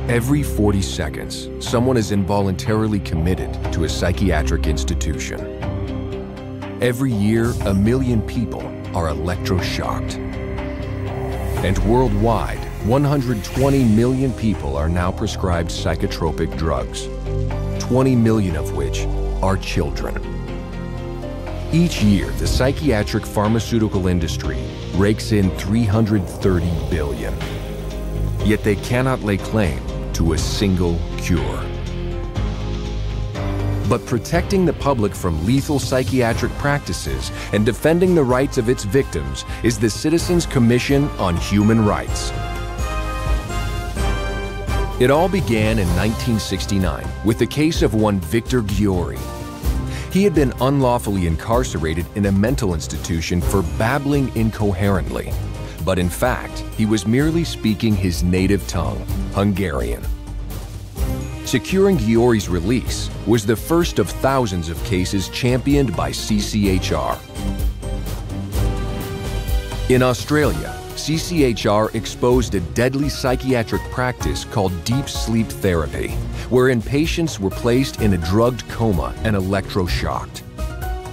Every 40 seconds, someone is involuntarily committed to a psychiatric institution. Every year, 1 million people are electroshocked. And worldwide, 120 million people are now prescribed psychotropic drugs, 20 million of which are children. Each year, the psychiatric pharmaceutical industry rakes in $330 billion. Yet they cannot lay claim to a single cure. But protecting the public from lethal psychiatric practices and defending the rights of its victims is the Citizens Commission on Human Rights. It all began in 1969 with the case of one Victor Ghiori. He had been unlawfully incarcerated in a mental institution for babbling incoherently. But in fact, he was merely speaking his native tongue, Hungarian. Securing Ghiori's release was the first of thousands of cases championed by CCHR. In Australia, CCHR exposed a deadly psychiatric practice called deep sleep therapy, wherein patients were placed in a drugged coma and electroshocked.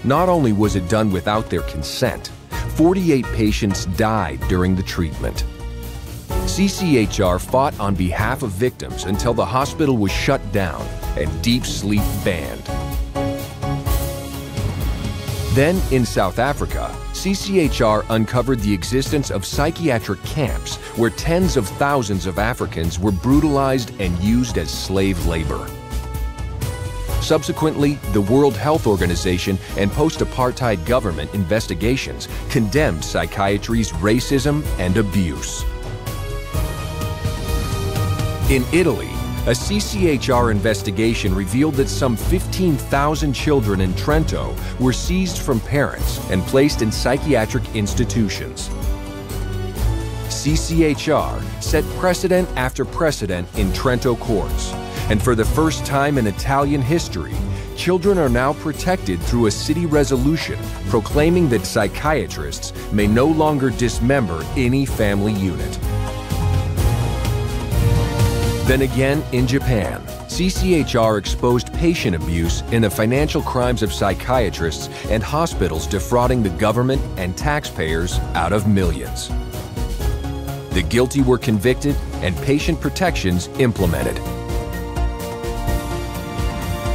Not only was it done without their consent, 48 patients died during the treatment. CCHR fought on behalf of victims until the hospital was shut down and deep sleep banned. Then, in South Africa, CCHR uncovered the existence of psychiatric camps where tens of thousands of Africans were brutalized and used as slave labor. Subsequently, the World Health Organization and post-apartheid government investigations condemned psychiatry's racism and abuse. In Italy, a CCHR investigation revealed that some 15,000 children in Trento were seized from parents and placed in psychiatric institutions. CCHR set precedent after precedent in Trento courts, and for the first time in Italian history, children are now protected through a city resolution proclaiming that psychiatrists may no longer dismember any family unit. Then again, in Japan, CCHR exposed patient abuse in the financial crimes of psychiatrists and hospitals defrauding the government and taxpayers out of millions. The guilty were convicted and patient protections implemented.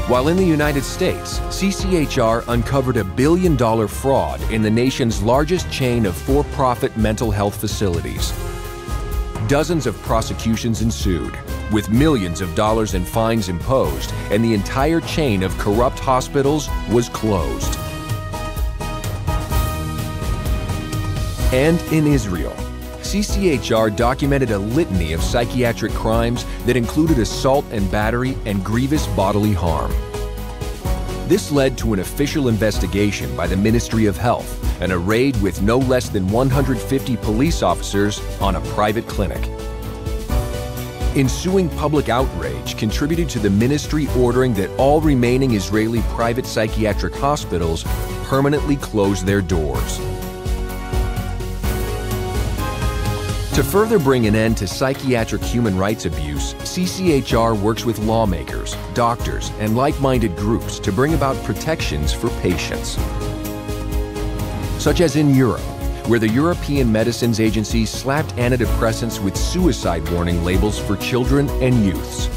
While in the United States, CCHR uncovered $1 billion fraud in the nation's largest chain of for-profit mental health facilities. Dozens of prosecutions ensued, with millions of dollars in fines imposed, and the entire chain of corrupt hospitals was closed. And in Israel, CCHR documented a litany of psychiatric crimes that included assault and battery and grievous bodily harm. This led to an official investigation by the Ministry of Health and a raid with no less than 150 police officers on a private clinic. Ensuing public outrage contributed to the ministry ordering that all remaining Israeli private psychiatric hospitals permanently close their doors. To further bring an end to psychiatric human rights abuse, CCHR works with lawmakers, doctors, and like-minded groups to bring about protections for patients. Such as in Europe, where the European Medicines Agency slapped antidepressants with suicide warning labels for children and youths.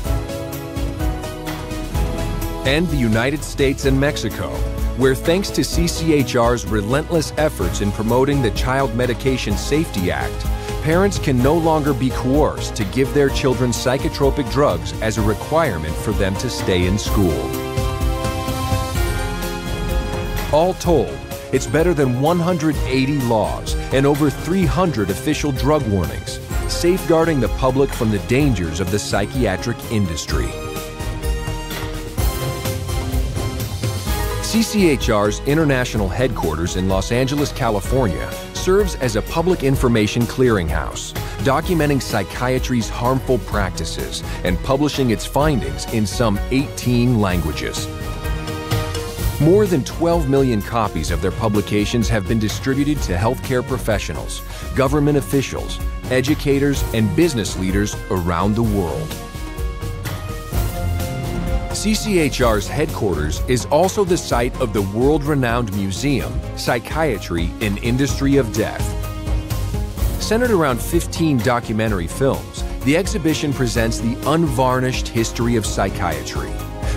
And the United States and Mexico, where thanks to CCHR's relentless efforts in promoting the Child Medication Safety Act, parents can no longer be coerced to give their children psychotropic drugs as a requirement for them to stay in school. All told, it's better than 180 laws and over 300 official drug warnings, safeguarding the public from the dangers of the psychiatric industry. CCHR's international headquarters in Los Angeles, California, serves as a public information clearinghouse, documenting psychiatry's harmful practices and publishing its findings in some 18 languages. More than 12 million copies of their publications have been distributed to healthcare professionals, government officials, educators, and business leaders around the world. CCHR's headquarters is also the site of the world-renowned museum, Psychiatry, an Industry of Death. Centered around 15 documentary films, the exhibition presents the unvarnished history of psychiatry,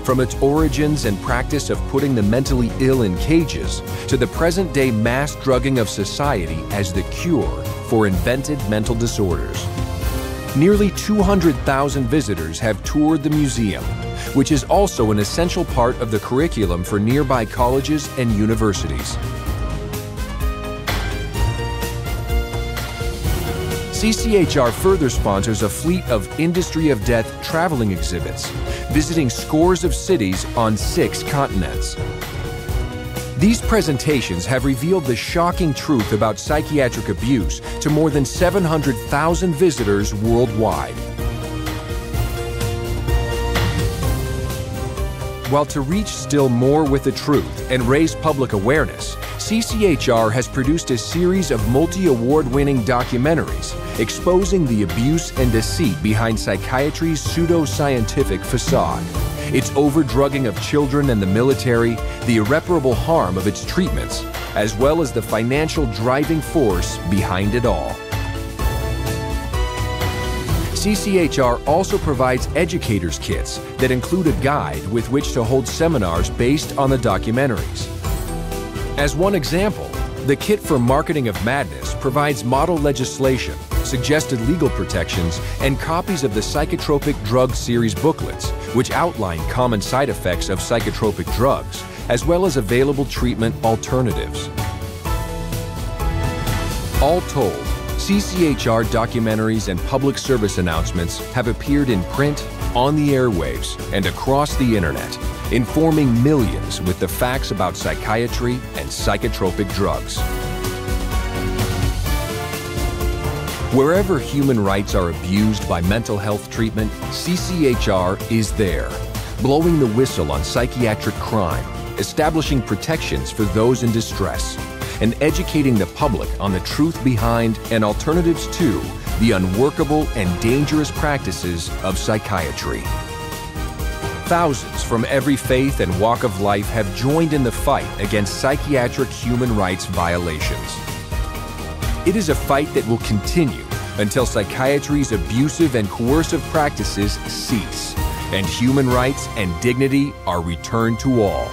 from its origins and practice of putting the mentally ill in cages to the present-day mass drugging of society as the cure for invented mental disorders. Nearly 200,000 visitors have toured the museum, which is also an essential part of the curriculum for nearby colleges and universities. CCHR further sponsors a fleet of Industry of Death traveling exhibits, visiting scores of cities on 6 continents. These presentations have revealed the shocking truth about psychiatric abuse to more than 700,000 visitors worldwide. While to reach still more with the truth and raise public awareness, CCHR has produced a series of multi-award-winning documentaries exposing the abuse and deceit behind psychiatry's pseudo-scientific facade, its overdrugging of children and the military, the irreparable harm of its treatments, as well as the financial driving force behind it all. CCHR also provides educators' kits that include a guide with which to hold seminars based on the documentaries. As one example, the Kit for Marketing of Madness provides model legislation, suggested legal protections, and copies of the Psychotropic Drug Series booklets, which outline common side effects of psychotropic drugs, as well as available treatment alternatives. All told, CCHR documentaries and public service announcements have appeared in print, on the airwaves, and across the internet, informing millions with the facts about psychiatry and psychotropic drugs. Wherever human rights are abused by mental health treatment, CCHR is there, blowing the whistle on psychiatric crime, establishing protections for those in distress, and educating the public on the truth behind and alternatives to the unworkable and dangerous practices of psychiatry. Thousands from every faith and walk of life have joined in the fight against psychiatric human rights violations. It is a fight that will continue until psychiatry's abusive and coercive practices cease and human rights and dignity are returned to all.